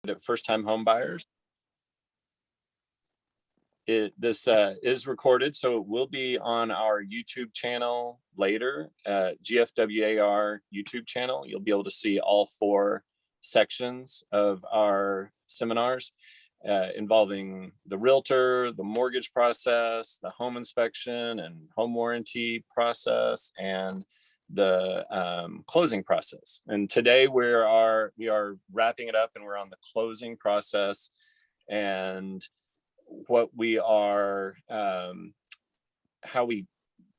at first-time home buyers. This is recorded, so it will be on our YouTube channel later, GFWAR YouTube channel. You'll be able to see all 4 sections of our seminars involving the realtor, the mortgage process, the home inspection and home warranty process, and the closing process. And today we are wrapping it up, and we're on the closing process. And what we are, how we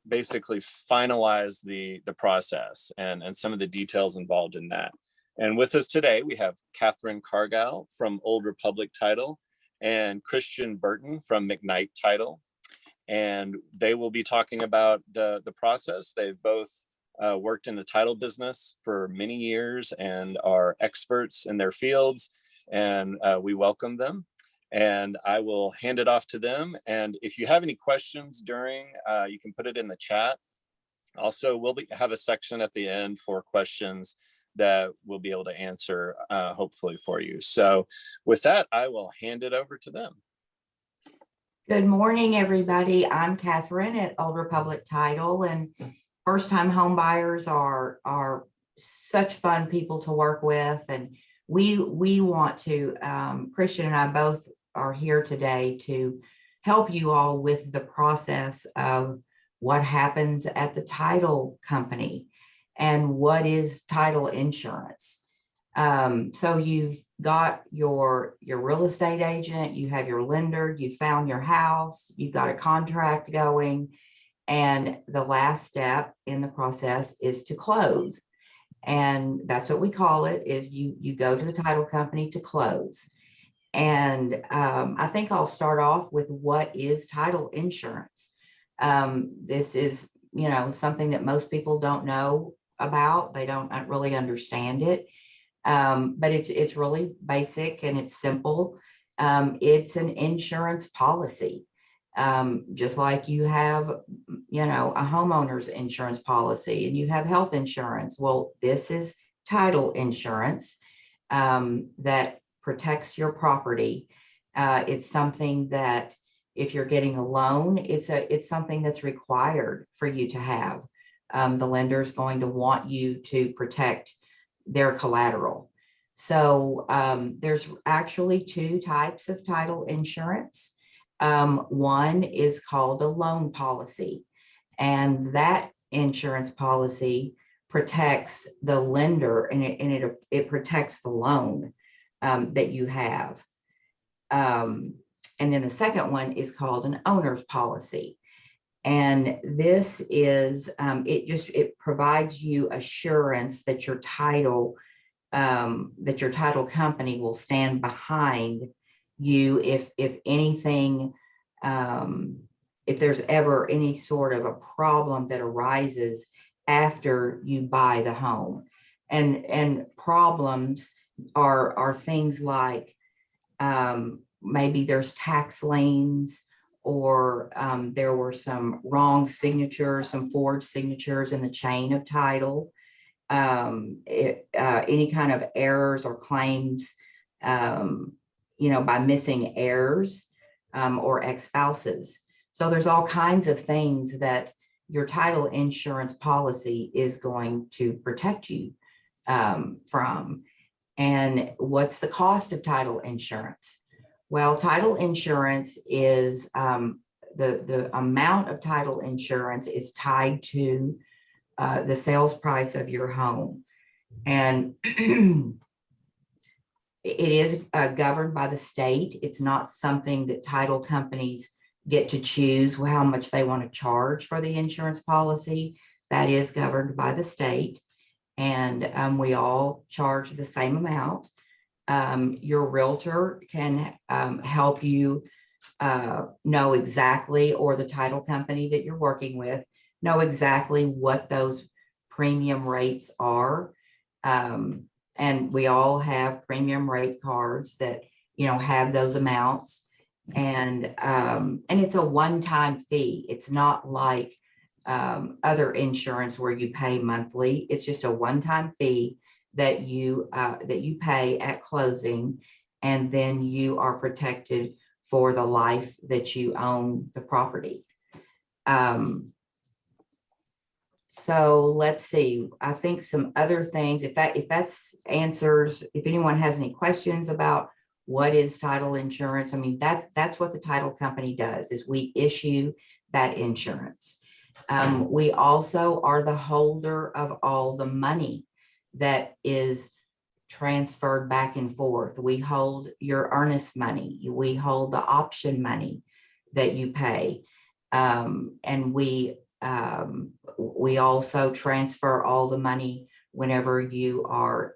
basically finalize the process and some of the details involved in that. And with us today, we have Catherine Cargile from Old Republic Title and Christian Burton from McKnight Title. And they will be talking about the process. They've both worked in the title business for many years and are experts in their fields, and we welcome them. And I will hand it off to them. And if you have any questions during, you can put it in the chat. Also, we'll have a section at the end for questions that we'll be able to answer, hopefully for you. So with that, I will hand it over to them. Good morning, everybody. I'm Catherine at Old Republic Title, and first-time home buyers are such fun people to work with. And we want to, Christian and I both are here today to help you all with the process of what happens at the title company and what is title insurance. So you've got your real estate agent, you have your lender, you found your house, you've got a contract going, and the last step in the process is to close. And that's what we call it, is you go to the title company to close. And I think I'll start off with what is title insurance. This is, something that most people don't know about. They don't really understand it, but it's really basic and it's simple. It's an insurance policy, just like you have, a homeowner's insurance policy and you have health insurance. Well, this is title insurance that protects your property. It's something that if you're getting a loan, it's something that's required for you to have. The lender is going to want you to protect their collateral. So there's actually 2 types of title insurance. One is called a loan policy, and that insurance policy protects the lender, and it protects the loan that you have. And then the second one is called an owner's policy. And this is, it provides you assurance that your title company will stand behind you if anything, if there's ever any sort of a problem that arises after you buy the home. And problems are things like maybe there's tax liens, or there were some wrong signatures, some forged signatures in the chain of title, any kind of errors or claims, by missing heirs or ex-spouses. So there's all kinds of things that your title insurance policy is going to protect you from. And what's the cost of title insurance? Well, title insurance is the amount of title insurance is tied to the sales price of your home. And it is governed by the state. It's not something that title companies get to choose how much they want to charge for the insurance policy. That is governed by the state. And we all charge the same amount. Your realtor can help you know exactly, or the title company that you're working with, know exactly what those premium rates are. And we all have premium rate cards that, have those amounts. And it's a one-time fee. It's not like other insurance where you pay monthly. It's just a one-time fee that you pay at closing, and then you are protected for the life that you own the property. So let's see, I think some other things, if that's answers, if anyone has any questions about what is title insurance, I mean, that's what the title company does, is we issue that insurance. We also are the holder of all the money that is transferred back and forth. We hold your earnest money. We hold the option money that you pay. And we also transfer all the money whenever you are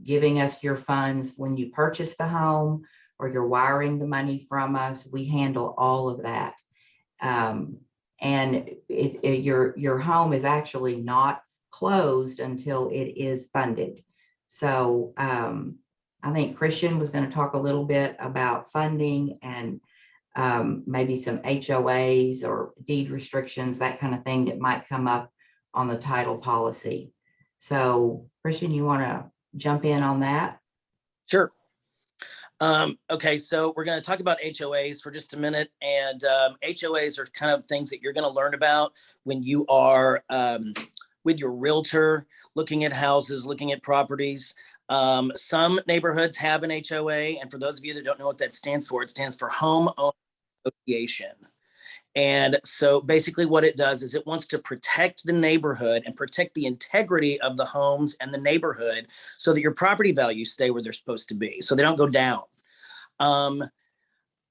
giving us your funds when you purchase the home, or you're wiring the money from us. We handle all of that. And your home is actually not closed until it is funded. So I think Christian was going to talk a little bit about funding and maybe some HOAs or deed restrictions, that kind of thing that might come up on the title policy. So Christian, you want to jump in on that? Sure. Okay, so we're going to talk about HOAs for just a minute. And HOAs are kind of things that you're going to learn about when you are with your realtor, looking at houses, looking at properties. Some neighborhoods have an HOA. And for those of you that don't know what that stands for, it stands for Home Owner Association. And so basically what it does is it wants to protect the neighborhood and protect the integrity of the homes and the neighborhood so that your property values stay where they're supposed to be, so they don't go down.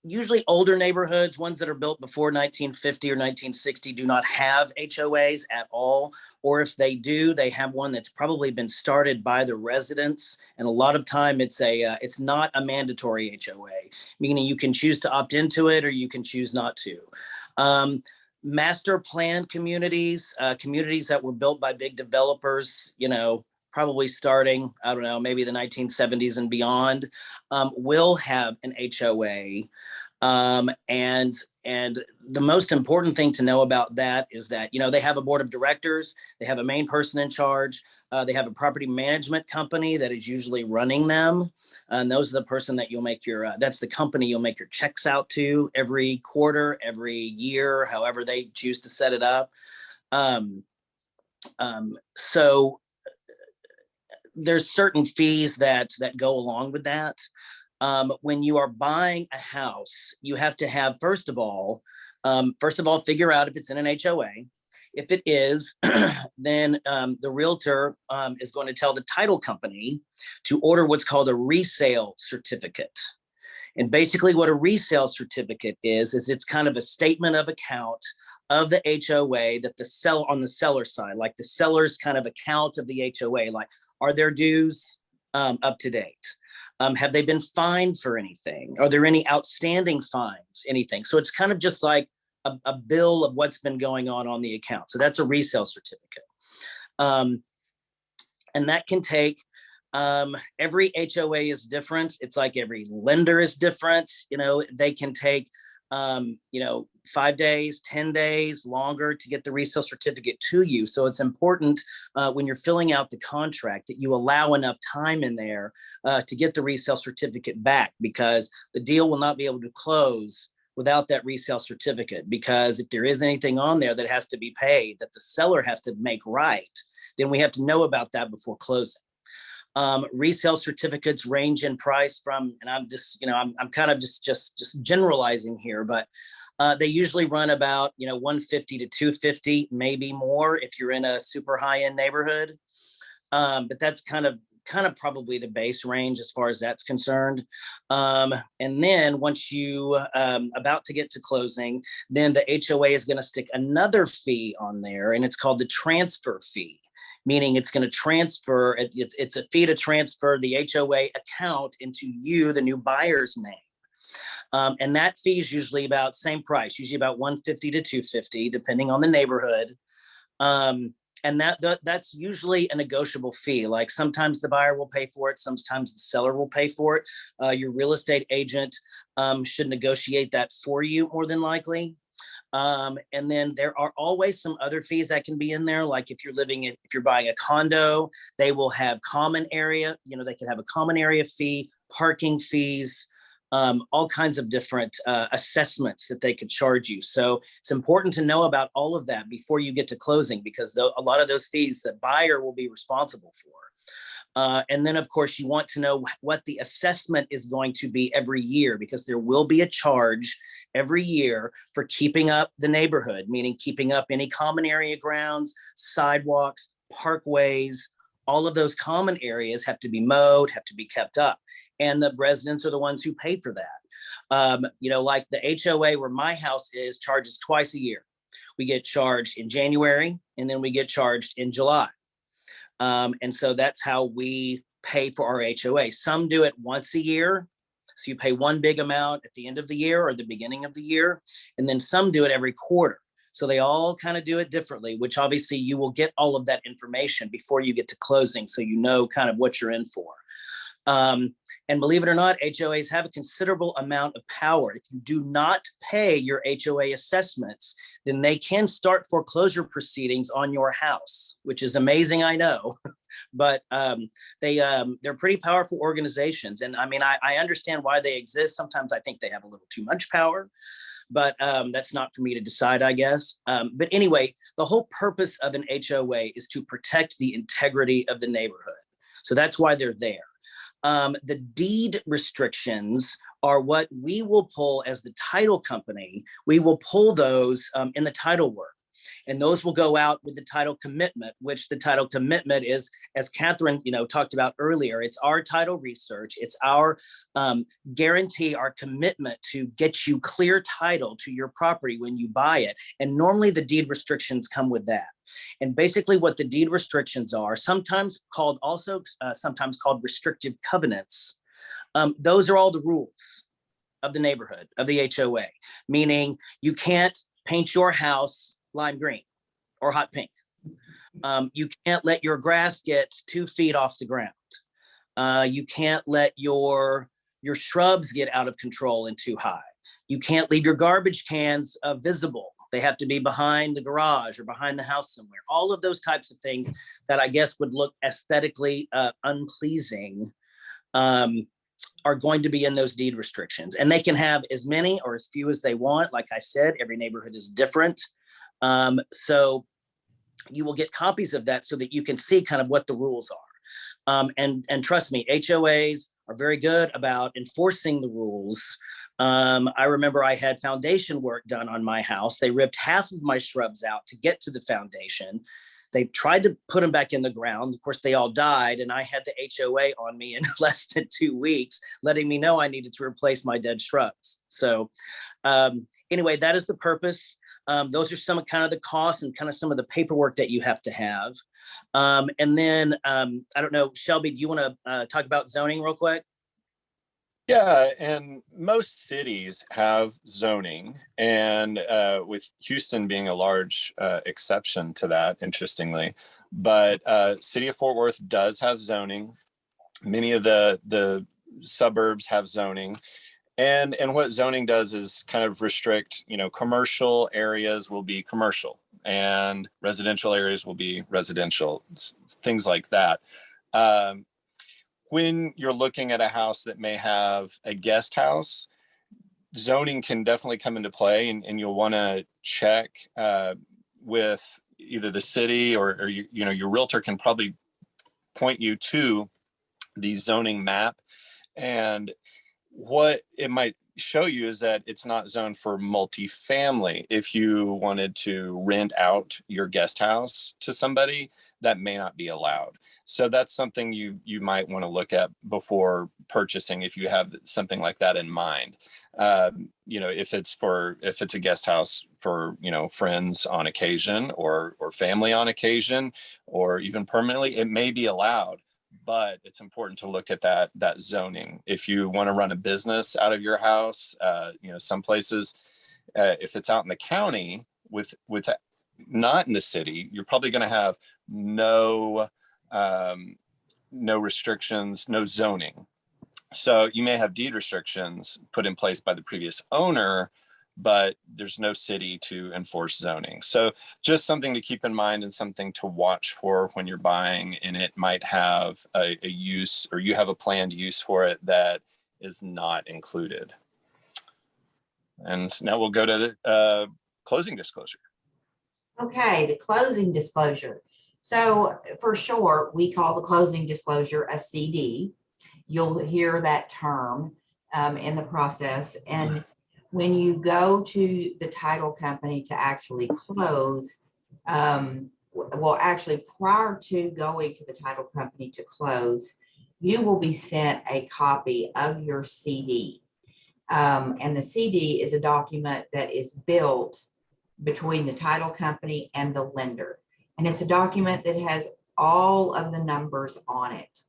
Usually older neighborhoods, ones that are built before 1950 or 1960, do not have HOAs at all. Or if they do, they have one that's probably been started by the residents. And a lot of time it's not a mandatory HOA, meaning you can choose to opt into it or you can choose not to. Master plan communities, communities that were built by big developers, probably starting, I don't know, maybe the 1970s and beyond, will have an HOA. And the most important thing to know about that is that, they have a board of directors, they have a main person in charge, they have a property management company that is usually running them. And those are the person that you'll make that's the company you'll make your checks out to every quarter, every year, however they choose to set it up. So there's certain fees that go along with that. When you are buying a house, you have to have, first of all, figure out if it's in an HOA. If it is, then the realtor is going to tell the title company to order what's called a resale certificate. And basically what a resale certificate is it's kind of a statement of account of the HOA that on the seller side, like the seller's kind of account of the HOA, like, are their dues up to date? Have they been fined for anything? Are there any outstanding fines, anything? So it's kind of just like a bill of what's been going on the account. So that's a resale certificate. And that can take, every HOA is different. It's like every lender is different. They can take, 5 days, 10 days, longer to get the resale certificate to you. So it's important when you're filling out the contract that you allow enough time in there to get the resale certificate back, because the deal will not be able to close without that resale certificate. Because if there is anything on there that has to be paid, that the seller has to make right, then we have to know about that before closing. Resale certificates range in price from, and I'm just, I'm kind of just generalizing here, but they usually run about, $150 to $250, maybe more if you're in a super high-end neighborhood. But that's kind of probably the base range as far as that's concerned. And then once you about to get to closing, then the HOA is going to stick another fee on there, and it's called the transfer fee. Meaning it's going to transfer, it's a fee to transfer the HOA account into you, the new buyer's name. And that fee is usually about same price, usually about $150 to $250, depending on the neighborhood. And that's usually a negotiable fee. Like sometimes the buyer will pay for it, sometimes the seller will pay for it. Your real estate agent should negotiate that for you more than likely. And then there are always some other fees that can be in there. Like if you're buying a condo, they will have common area, they can have a common area fee parking fees, all kinds of different assessments that they could charge you. So it's important to know about all of that before you get to closing, because a lot of those fees the buyer will be responsible for. And then, of course, you want to know what the assessment is going to be every year, because there will be a charge every year for keeping up the neighborhood, meaning keeping up any common area grounds, sidewalks, parkways. All of those common areas have to be mowed, have to be kept up. And the residents are the ones who pay for that. Like the HOA where my house is charges twice a year. We get charged in January, and then we get charged in July. And so that's how we pay for our HOA. Some do it once a year. So you pay one big amount at the end of the year or the beginning of the year. And then some do it every quarter. So they all kind of do it differently, which obviously you will get all of that information before you get to closing. So you know kind of what you're in for. And believe it or not, HOAs have a considerable amount of power. If you do not pay your HOA assessments, then they can start foreclosure proceedings on your house, which is amazing, I know. But they're pretty powerful organizations. And I mean, I understand why they exist. Sometimes I think they have a little too much power, but that's not for me to decide, I guess. But anyway, the whole purpose of an HOA is to protect the integrity of the neighborhood. So that's why they're there. The deed restrictions are what we will pull as the title company. We will pull those in the title work. And those will go out with the title commitment, which the title commitment is, as Catherine, talked about earlier, it's our title research. It's our guarantee, our commitment to get you clear title to your property when you buy it. And normally the deed restrictions come with that. And basically what the deed restrictions are, sometimes called restrictive covenants. Those are all the rules of the neighborhood, of the HOA, meaning you can't paint your house lime green or hot pink. You can't let your grass get 2 feet off the ground. You can't let your shrubs get out of control and too high. You can't leave your garbage cans visible. They have to be behind the garage or behind the house somewhere. All of those types of things that I guess would look aesthetically unpleasing are going to be in those deed restrictions. And they can have as many or as few as they want. Like I said, every neighborhood is different. So you will get copies of that so that you can see kind of what the rules are. And trust me, HOAs are very good about enforcing the rules. I remember I had foundation work done on my house. They ripped half of my shrubs out to get to the foundation. They tried to put them back in the ground. Of course, they all died, and I had the HOA on me in less than 2 weeks, letting me know I needed to replace my dead shrubs. So anyway, that is the purpose. Those are some of kind of the costs and kind of some of the paperwork that you have to have. And then, I don't know, Shelby, do you want to talk about zoning real quick? Yeah, and most cities have zoning, and with Houston being a large exception to that, interestingly. But City of Fort Worth does have zoning. Many of the suburbs have zoning. And what zoning does is kind of restrict, commercial areas will be commercial and residential areas will be residential, things like that. When you're looking at a house that may have a guest house, zoning can definitely come into play, and you'll want to check with either the city or your realtor can probably point you to the zoning map. And what it might show you is that it's not zoned for multifamily. If you wanted to rent out your guest house to somebody, that may not be allowed. So that's something you might want to look at before purchasing, if you have something like that in mind. If it's a guest house for friends on occasion or family on occasion, or even permanently, it may be allowed. But it's important to look at that zoning. If you want to run a business out of your house, some places, if it's out in the county with not in the city, you're probably going to have no restrictions, no zoning. So you may have deed restrictions put in place by the previous owner, but there's no city to enforce zoning. So just something to keep in mind and something to watch for when you're buying, and it might have a use, or you have a planned use for it that is not included. And now we'll go to the closing disclosure. Okay, the closing disclosure. So for short, we call the closing disclosure a CD. You'll hear that term in the process. And when you go to the title company to actually close, well, actually prior to going to the title company to close, you will be sent a copy of your CD. And the CD is a document that is built between the title company and the lender. And it's a document that has all of the numbers on it.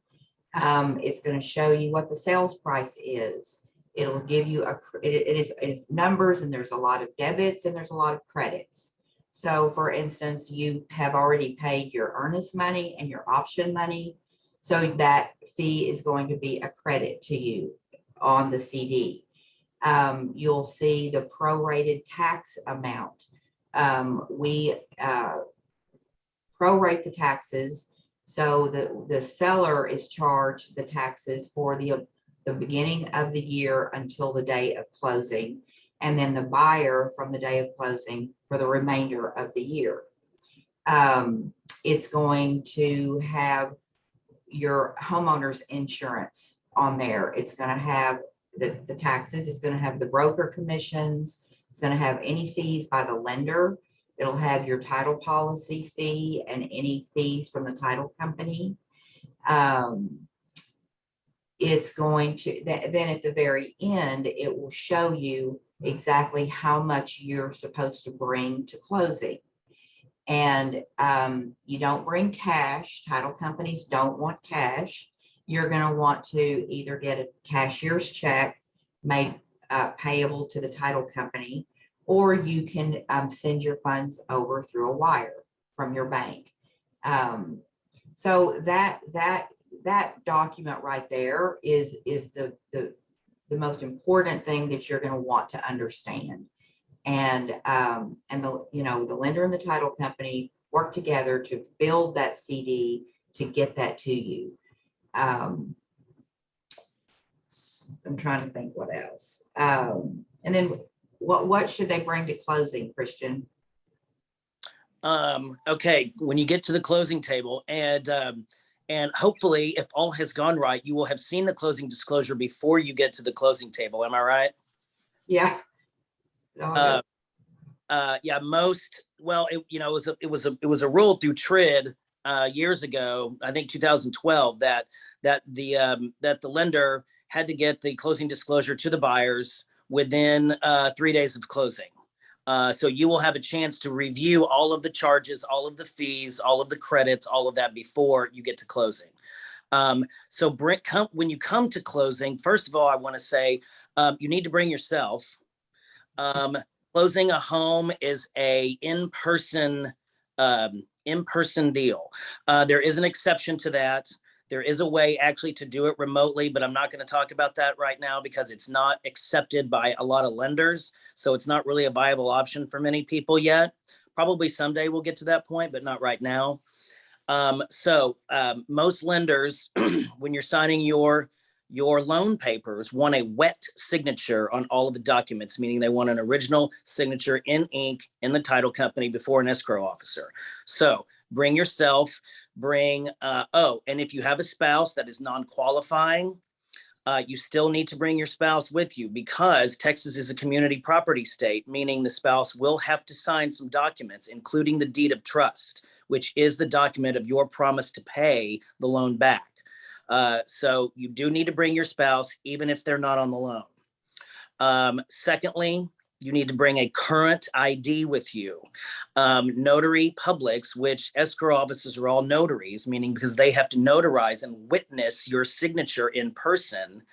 It's going to show you what the sales price is. It'll give you it's numbers, and there's a lot of debits and there's a lot of credits. So for instance, you have already paid your earnest money and your option money. So that fee is going to be a credit to you on the CD. You'll see the prorated tax amount. We prorate the taxes, so the seller is charged the taxes for the beginning of the year until the day of closing, and then the buyer from the day of closing for the remainder of the year. It's going to have your homeowner's insurance on there. It's going to have the taxes. It's going to have the broker commissions. It's going to have any fees by the lender. It'll have your title policy fee and any fees from the title company. It's going to, then at the very end, it will show you exactly how much you're supposed to bring to closing. And you don't bring cash. Title companies don't want cash. You're going to want to either get a cashier's check made payable to the title company, or you can send your funds over through a wire from your bank. So that document right there is the most important thing that you're going to want to understand. And the lender and the title company work together to build that CD to get that to you. I'm trying to think what else. And then what should they bring to closing, Christian? Okay, when you get to the closing table, and hopefully, if all has gone right, you will have seen the closing disclosure before you get to the closing table. Am I right? Yeah. Yeah, it was a rule through TRID years ago, I think 2012, that the lender had to get the closing disclosure to the buyers within 3 days of closing. So you will have a chance to review all of the charges, all of the fees, all of the credits, all of that before you get to closing. So when you come to closing, first of all, I want to say you need to bring yourself. Closing a home is a in-person deal. There is an exception to that. There is a way actually to do it remotely, but I'm not going to talk about that right now because it's not accepted by a lot of lenders. So it's not really a viable option for many people yet. Probably someday we'll get to that point, but not right now. Most lenders, when you're signing your loan papers, want a wet signature on all of the documents, meaning they want an original signature in ink in the title company before an escrow officer. So bring yourself, and if you have a spouse that is non-qualifying, you still need to bring your spouse with you, because Texas is a community property state, meaning the spouse will have to sign some documents, including the deed of trust, which is the document of your promise to pay the loan back. So you do need to bring your spouse, even if they're not on the loan. Secondly, you need to bring a current ID with you. Notary publics, which escrow officers are all notaries, meaning because they have to notarize and witness your signature in person.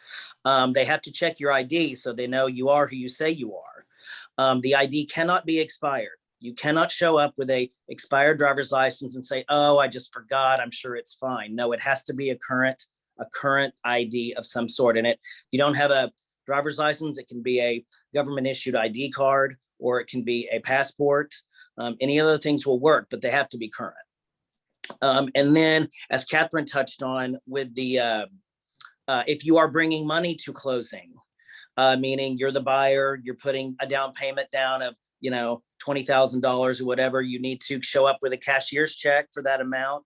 They have to check your ID so they know you are who you say you are. The ID cannot be expired. You cannot show up with a expired driver's license and say, "Oh, I just forgot. I'm sure it's fine." No, it has to be a current ID of some sort. And you don't have a driver's license, it can be a government issued ID card, or it can be a passport. Any of those things will work, but they have to be current. And then, as Catherine touched on, with the if you are bringing money to closing, meaning you're the buyer, you're putting a down payment down of, you know, $20,000 or whatever, you need to show up with a cashier's check for that amount,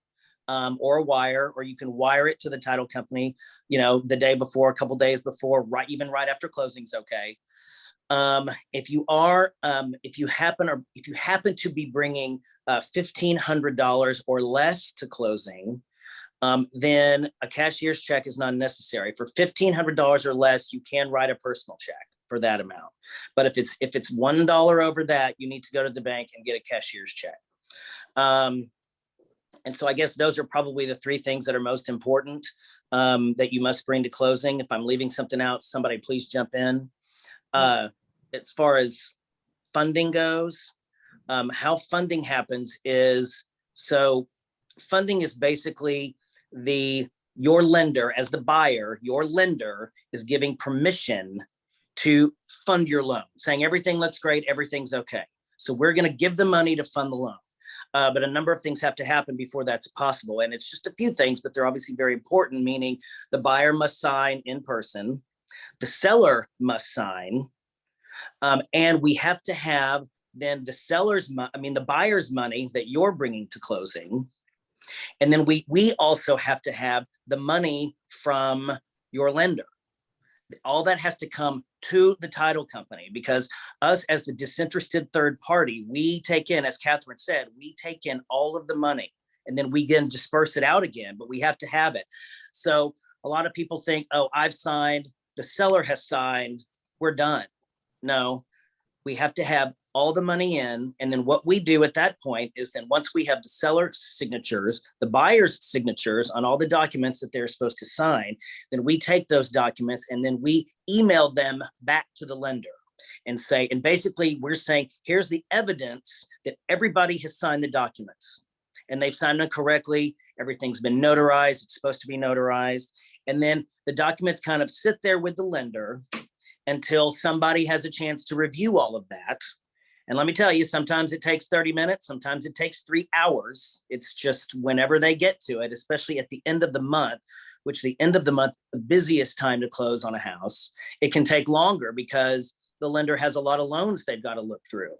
or a wire, or you can wire it to the title company, you know, the day before, a couple days before, right, even right after closing's okay. If you happen to be bringing $1,500 or less to closing, then a cashier's check is not necessary. For $1,500 or less, you can write a personal check for that amount. But if it's $1 over that, you need to go to the bank and get a cashier's check. And so I guess those are probably the three things that are most important, that you must bring to closing. If I'm leaving something out, somebody please jump in. As far as funding goes, how funding happens is, so funding is basically your lender, as the buyer, your lender is giving permission to fund your loan, saying everything looks great, everything's okay. So we're going to give the money to fund the loan. But a number of things have to happen before that's possible. And it's just a few things, but they're obviously very important, meaning the buyer must sign in person, the seller must sign, and we have to have then the buyer's money that you're bringing to closing. And then we also have to have the money from your lender. All that has to come to the title company, because us as the disinterested third party, we take in, as Catherine said, we take in all of the money and then we can disperse it out again, but we have to have it. So a lot of people think, oh, I've signed, the seller has signed, we're done. No, we have to have all the money in. And then what we do at that point is, then once we have the seller's signatures, the buyer's signatures on all the documents that they're supposed to sign, then we take those documents and then we email them back to the lender and say, and basically we're saying, here's the evidence that everybody has signed the documents and they've signed them correctly. Everything's been notarized. It's supposed to be notarized. And then the documents kind of sit there with the lender until somebody has a chance to review all of that. And let me tell you, sometimes it takes 30 minutes, sometimes it takes 3 hours. It's just whenever they get to it, especially at the end of the month, which the end of the month, the busiest time to close on a house. It can take longer because the lender has a lot of loans they've got to look through.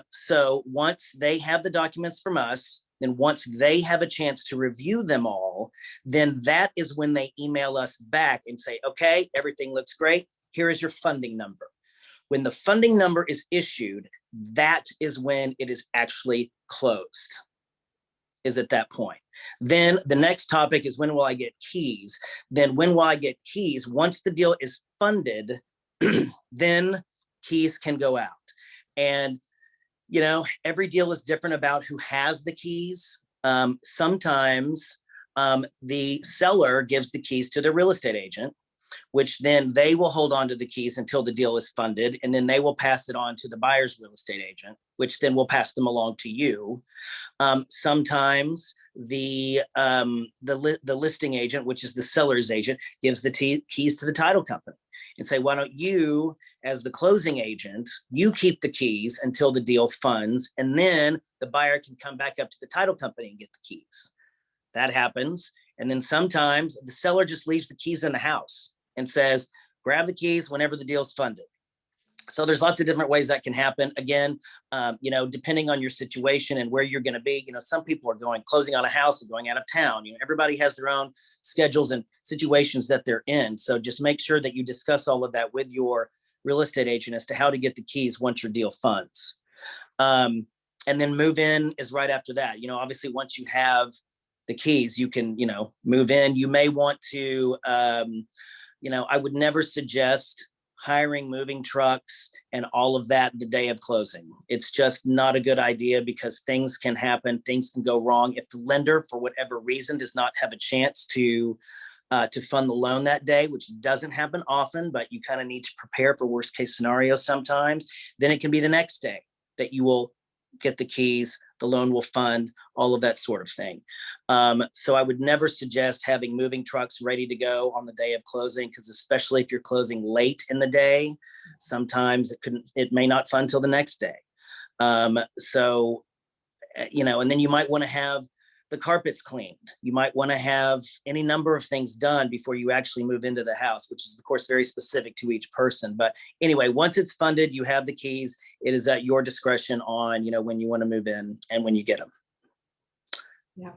So once they have the documents from us, then once they have a chance to review them all, then that is when they email us back and say, okay, everything looks great. Here is your funding number. When the funding number is issued, that is when it is actually closed, is at that point. Then the next topic is, when will I get keys? Then when will I get keys? Once the deal is funded, then keys can go out. And, you know, every deal is different about who has the keys. Sometimes the seller gives the keys to the real estate agent, which then they will hold on to the keys until the deal is funded. And then they will pass it on to the buyer's real estate agent, which then will pass them along to you. Sometimes the listing agent, which is the seller's agent, gives the keys to the title company and say, why don't you, as the closing agent, you keep the keys until the deal funds, and then the buyer can come back up to the title company and get the keys. That happens. And then sometimes the seller just leaves the keys in the house and says, grab the keys whenever the deal's funded. So there's lots of different ways that can happen. Again, you know, depending on your situation and where you're going to be, you know, some people are closing on a house and going out of town. You know, everybody has their own schedules and situations that they're in. So just make sure that you discuss all of that with your real estate agent as to how to get the keys once your deal funds. And then move in is right after that. You know, obviously once you have the keys, you can, you know, move in. You may want to, you know, I would never suggest hiring moving trucks and all of that the day of closing. It's just not a good idea, because things can happen, things can go wrong. If the lender, for whatever reason, does not have a chance to fund the loan that day, which doesn't happen often, but you kind of need to prepare for worst case scenarios sometimes, then it can be the next day that you will get the keys, the loan will fund, all of that sort of thing. So I would never suggest having moving trucks ready to go on the day of closing, because especially if you're closing late in the day, sometimes it may not fund till the next day. So, and then you might want to have the carpets cleaned. You might want to have any number of things done before you actually move into the house, which is of course very specific to each person. But anyway, once it's funded, you have the keys. It is at your discretion on, when you want to move in and when you get them. Yeah.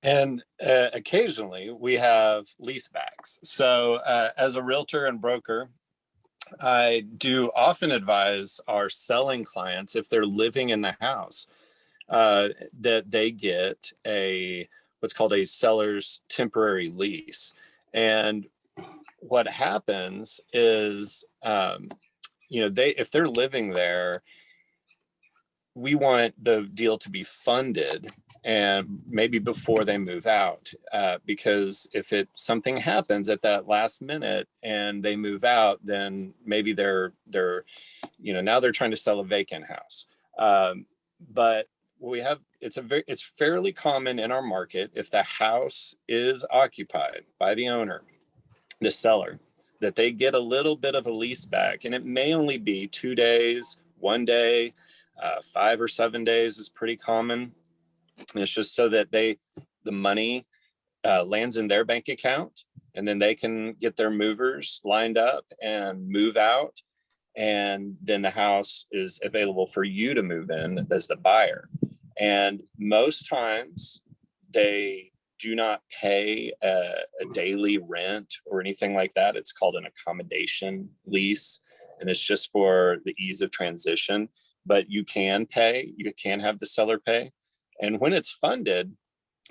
And occasionally we have lease backs. So as a realtor and broker, I do often advise our selling clients, if they're living in the house, that they get what's called a seller's temporary lease. And what happens is, if they're living there, we want the deal to be funded and maybe before they move out, because if something happens at that last minute and they move out, then maybe they're now they're trying to sell a vacant house. But it's fairly common in our market, if the house is occupied by the owner, the seller, that they get a little bit of a lease back, and it may only be 2 days, 1 day, 5 or 7 days is pretty common. And it's just so that the money lands in their bank account, and then they can get their movers lined up and move out. And then the house is available for you to move in as the buyer. And most times they do not pay a daily rent or anything like that. It's called an accommodation lease, and it's just for the ease of transition. But you can have the seller pay. And when it's funded,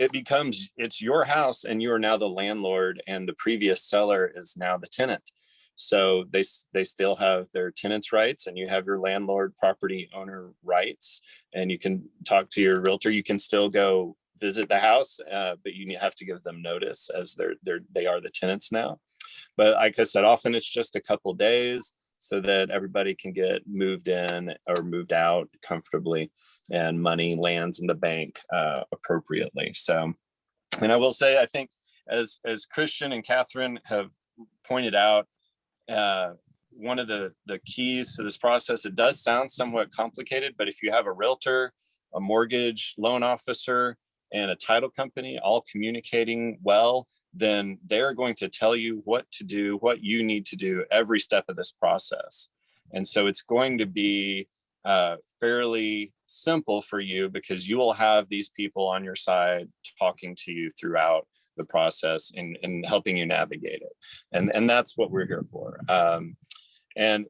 it's your house, and you are now the landlord, and the previous seller is now the tenant. So they still have their tenant's rights, and you have your landlord property owner rights. And you can talk to your realtor. You can still go visit the house, but you have to give them notice, as they are the tenants now. But like I said, often it's just a couple days, so that everybody can get moved in or moved out comfortably, and money lands in the bank appropriately. So, and I will say, I think as Christian and Catherine have pointed out, one of the keys to this process, it does sound somewhat complicated, but if you have a realtor, a mortgage loan officer, and a title company all communicating well, then they're going to tell you what to do, what you need to do every step of this process. And so it's going to be fairly simple for you, because you will have these people on your side talking to you throughout the process and helping you navigate it. And that's what we're here for. And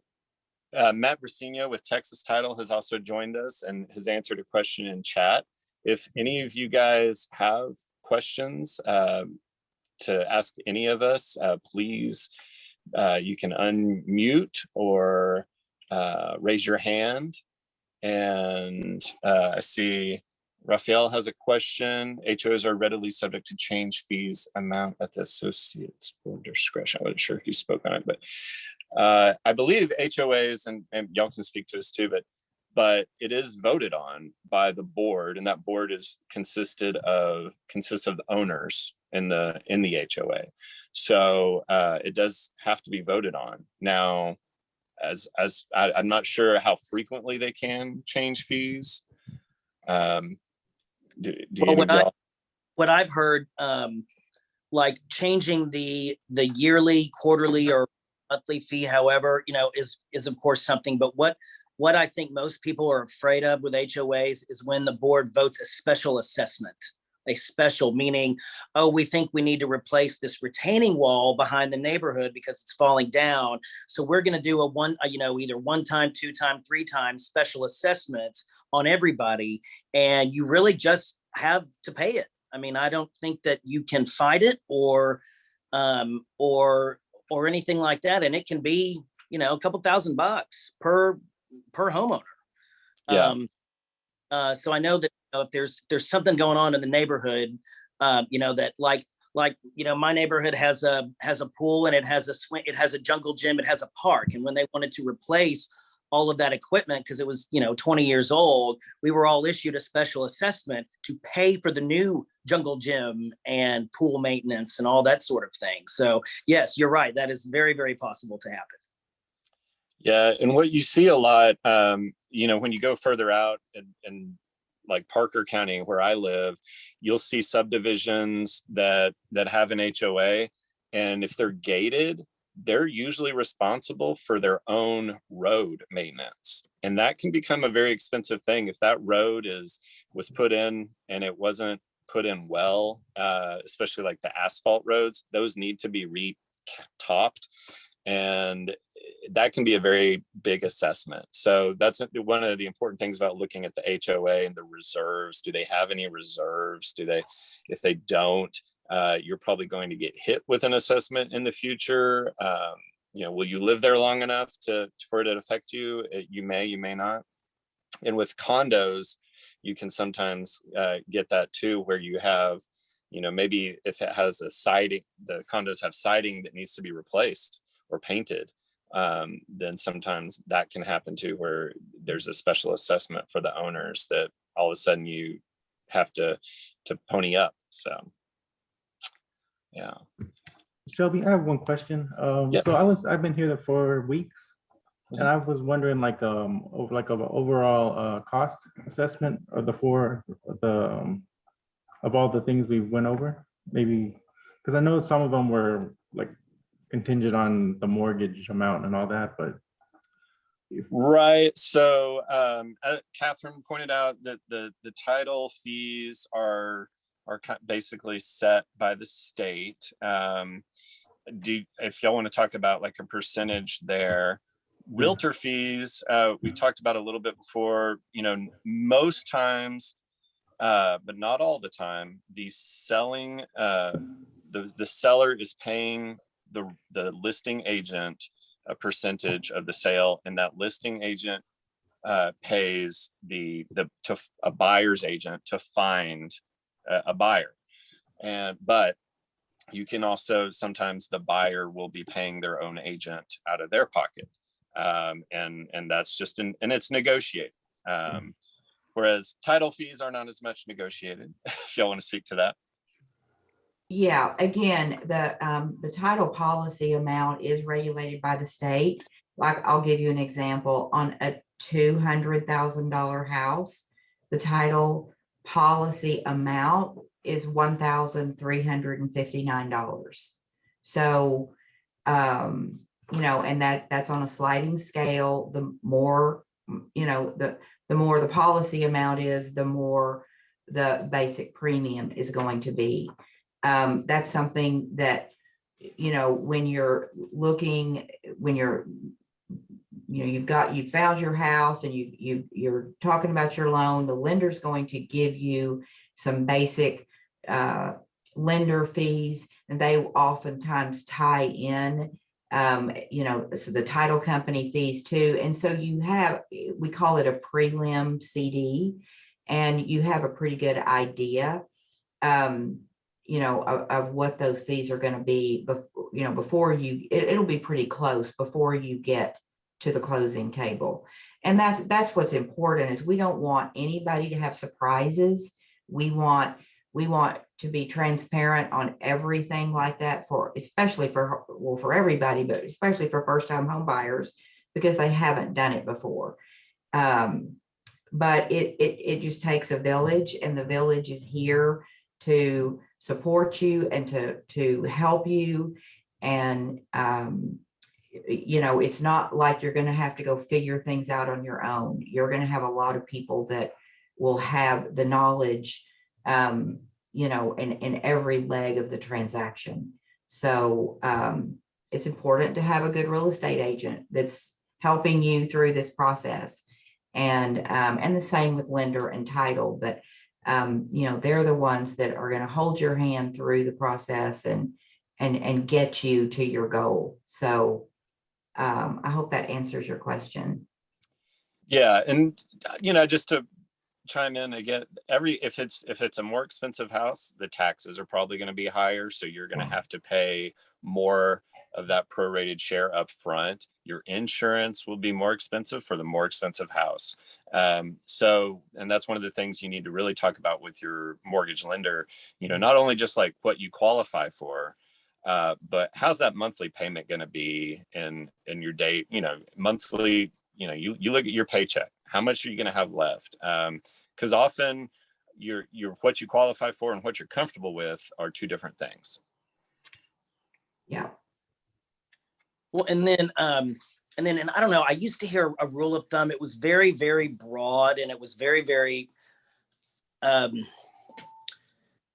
Matt Brasino with Texas Title has also joined us and has answered a question in chat. If any of you guys have questions to ask any of us, please, you can unmute or raise your hand. And I see Raphael has a question. HOAs are readily subject to change fees amount at the associate's board discretion. I wasn't sure if you spoke on it, but I believe HOAs, and y'all can speak to us too, but it is voted on by the board, and that board consists of owners in the HOA. So it does have to be voted on. Now, as I'm not sure how frequently they can change fees. What I've heard, like changing the yearly, quarterly, or monthly fee, however, is of course something. But what I think most people are afraid of with HOAs is when the board votes a special assessment. A special meaning, oh, we think we need to replace this retaining wall behind the neighborhood because it's falling down. So we're going to do either 1 time, 2 time, 3 times special assessments on everybody. And you really just have to pay it. I mean, I don't think that you can fight it or anything like that. And it can be, a couple $1,000 per homeowner. Yeah. So I know that if there's something going on in the neighborhood, that my neighborhood has a pool, and it has a swing, it has a jungle gym, it has a park. And when they wanted to replace all of that equipment because it was, 20 years old. We were all issued a special assessment to pay for the new jungle gym and pool maintenance and all that sort of thing. So yes, you're right. That is very, very possible to happen. Yeah, and what you see a lot, when you go further out and like Parker County, where I live, you'll see subdivisions that have an HOA, and if they're gated, they're usually responsible for their own road maintenance, and that can become a very expensive thing if that road was put in and it wasn't put in well, especially like the asphalt roads. Those need to be re-topped, and that can be a very big assessment. So that's one of the important things about looking at the HOA and the reserves. Do they have any reserves? If they don't, you're probably going to get hit with an assessment in the future. Will you live there long enough for it to affect you? You may not. And with condos, you can sometimes get that too, where you have, maybe if it has a siding, the condos have siding that needs to be replaced or painted. Then sometimes that can happen too, where there's a special assessment for the owners that all of a sudden you have to pony up. So, yeah. Shelby, I have one question. Yep. So I've been here for weeks, and I was wondering like an overall cost assessment of of all the things we went over, maybe because I know some of them were like contingent on the mortgage amount and all that, but right. So Catherine pointed out that the title fees are basically set by the state. If y'all want to talk about like a percentage there, realtor fees, we talked about a little bit before, most times, but not all the time, the seller is paying the listing agent a percentage of the sale, and that listing agent pays a buyer's agent to find a buyer. But you can also, sometimes the buyer will be paying their own agent out of their pocket, and that's just and it's negotiated. Whereas title fees are not as much negotiated. If y'all want to speak to that. Yeah, again, the title policy amount is regulated by the state. Like, I'll give you an example. On a $200,000 house, the title policy amount is $1,359. So, and that's on a sliding scale. The more, the more the policy amount is, the more the basic premium is going to be. That's something that, when you're looking, you've found your house and you're talking about your loan, the lender's going to give you some basic lender fees, and they oftentimes tie in, so the title company fees too. And so we call it a prelim CD, and you have a pretty good idea, of what those fees are going to be before it'll be pretty close before you get to the closing table. And that's what's important, is we don't want anybody to have surprises. We want to be transparent on everything like that, especially for everybody, but especially for first-time home buyers, because they haven't done it before. But it just takes a village, and the village is here to support you and to help you. And it's not like you're going to have to go figure things out on your own. You're going to have a lot of people that will have the knowledge, in every leg of the transaction. So it's important to have a good real estate agent that's helping you through this process, and the same with lender and title. But they're the ones that are going to hold your hand through the process and get you to your goal. So I hope that answers your question. Yeah, and just to chime in again, if it's a more expensive house, the taxes are probably going to be higher, so you're going to have to pay more of that prorated share up front. Your insurance will be more expensive for the more expensive house. So, and that's one of the things you need to really talk about with your mortgage lender, you know, not only just like what you qualify for, but how's that monthly payment going to be in your date, you know, monthly, you know, you look at your paycheck, how much are you going to have left? Because often your what you qualify for and what you're comfortable with are two different things. Yeah. Well, and then I don't know, I used to hear a rule of thumb. It was very, very broad, and it was very, very, I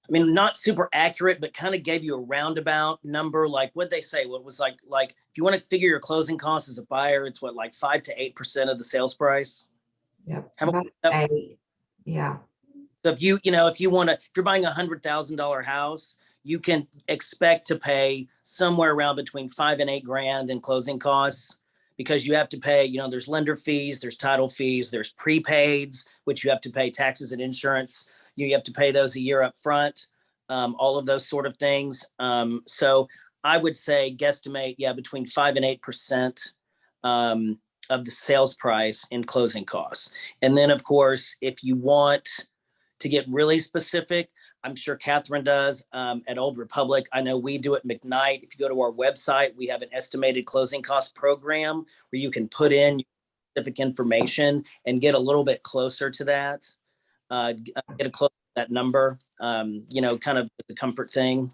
mean, not super accurate, but kind of gave you a roundabout number. Like what they say, what was like if you want to figure your closing costs as a buyer, it's what, like 5 to 8% of the sales price. Yep. How about About 8. Yeah. So if if you're buying $100,000 house, you can expect to pay somewhere around between 5 and 8 grand in closing costs, because you have to pay, you know, there's lender fees, there's title fees, there's prepaids, which you have to pay taxes and insurance. You have to pay those a year up front, all of those sort of things. So I would say guesstimate, between 5 and 8% of the sales price in closing costs. And then, of course, if you want to get really specific, I'm sure Catherine does at Old Republic. I know we do at McKnight. If you go to our website, we have an estimated closing cost program where you can put in your specific information and get a little bit closer to that, get a close to that number, you know, kind of the comfort thing.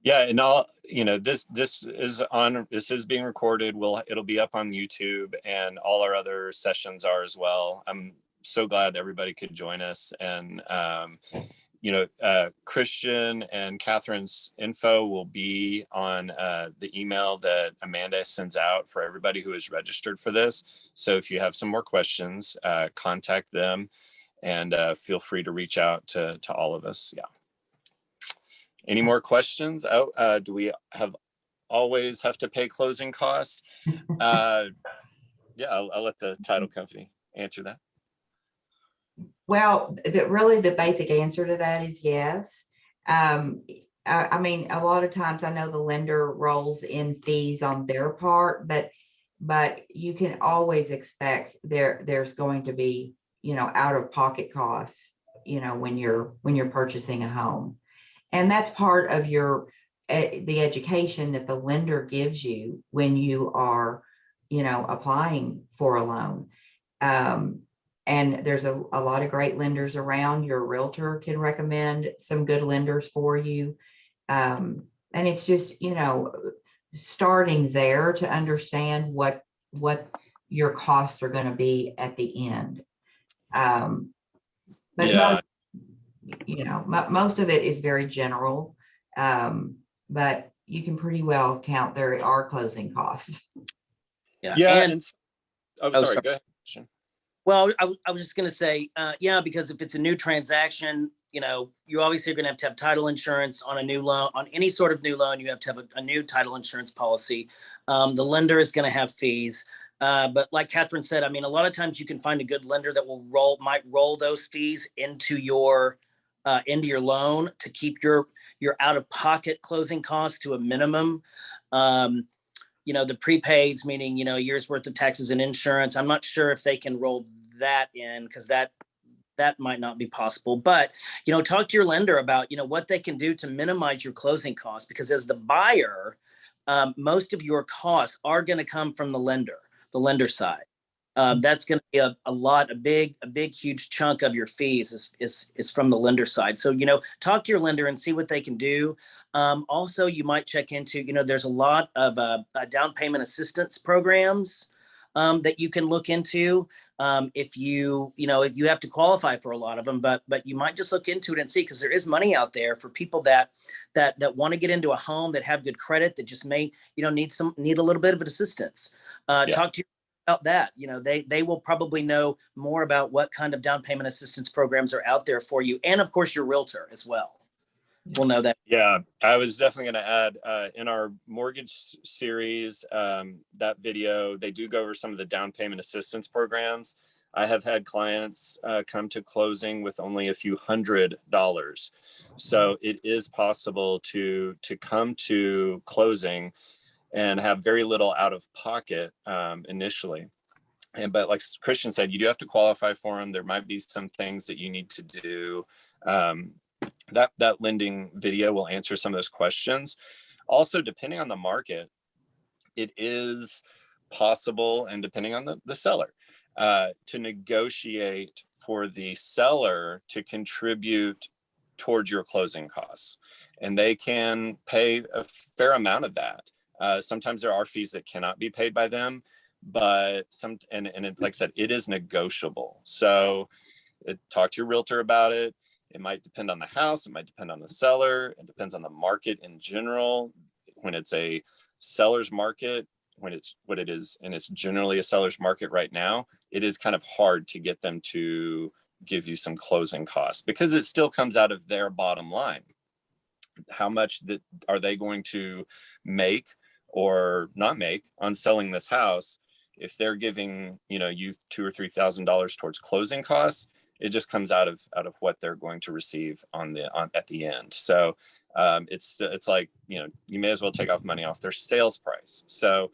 Yeah, and all, you know, this is being recorded. It'll be up on YouTube, and all our other sessions are as well. I'm so glad everybody could join us. And you know, Christian and Catherine's info will be on the email that Amanda sends out for everybody who is registered for this. So if you have some more questions, contact them, and feel free to reach out to all of us. Yeah. Any more questions? Oh, do we always have to pay closing costs? Yeah, I'll let the title company answer that. Well, really the basic answer to that is yes. I mean, a lot of times I know the lender rolls in fees on their part, but you can always expect there's going to be, you know, out of pocket costs, you know, when you're purchasing a home. And that's part of the education that the lender gives you when you are, you know, applying for a loan. And there's a lot of great lenders around. Your realtor can recommend some good lenders for you. And it's just, you know, starting there to understand what your costs are going to be at the end. But Yeah. most of it is very general, but you can pretty well count there are closing costs. Yeah. And Sorry, go ahead. well, I was just going to say, because if it's a new transaction, you know, you obviously are going to have title insurance on a new loan. On any sort of new loan, you have to have a new title insurance policy. The lender is going to have fees. But like Catherine said, I mean, a lot of times you can find a good lender that might roll those fees into your loan to keep your out-of-pocket closing costs to a minimum. You know, the prepaids, meaning, you know, a year's worth of taxes and insurance. I'm not sure if they can roll that in, because that might not be possible. But, you know, talk to your lender about, you know, what they can do to minimize your closing costs, because as the buyer, most of your costs are going to come from the lender side. That's going to be a big, huge chunk of your fees is from the lender side. So, you know, talk to your lender and see what they can do. Also, you might check into, you know, there's a lot of down payment assistance programs that you can look into. If you have to qualify for a lot of them, but you might just look into it and see, because there is money out there for people that want to get into a home, that have good credit, that just may, you know, need a little bit of assistance. Talk to you about that. You know, they will probably know more about what kind of down payment assistance programs are out there for you. And of course, your realtor as well will know that. Yeah, I was definitely going to add in our mortgage series, that video, they do go over some of the down payment assistance programs. I have had clients come to closing with only a few $100s. So it is possible to come to closing and have very little out of pocket initially. But like Christian said, you do have to qualify for them. There might be some things that you need to do. That lending video will answer some of those questions. Also, depending on the market, it is possible, and depending on the seller, to negotiate for the seller to contribute towards your closing costs. And they can pay a fair amount of that. Sometimes there are fees that cannot be paid by them, but it's like I said, it is negotiable. So talk to your realtor about it. It might depend on the house. It might depend on the seller. It depends on the market in general. When it's a seller's market, when it's what it is, and it's generally a seller's market right now, it is kind of hard to get them to give you some closing costs because it still comes out of their bottom line. How much that are they going to make or not make on selling this house? If they're giving, you $2,000 or $3,000 towards closing costs, it just comes out of what they're going to receive at the end. So it's like, you may as well take off money off their sales price. So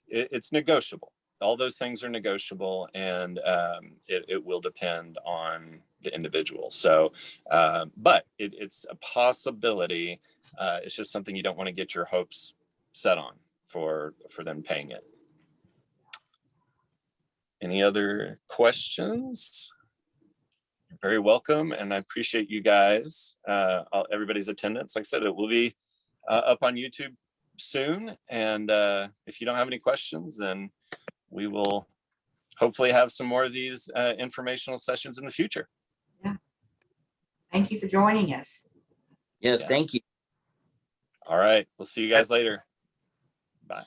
it's negotiable. All those things are negotiable, and it will depend on the individual. So, but it's a possibility. It's just something you don't want to get your hopes set on for them paying it. Any other questions? You're very welcome, and I appreciate you guys, everybody's attendance. Like I said, it will be up on YouTube soon, and if you don't have any questions, then we will hopefully have some more of these informational sessions in the future. Yeah. Thank you for joining us. Yes, Yeah. thank you. All right, we'll see you guys later. Bye.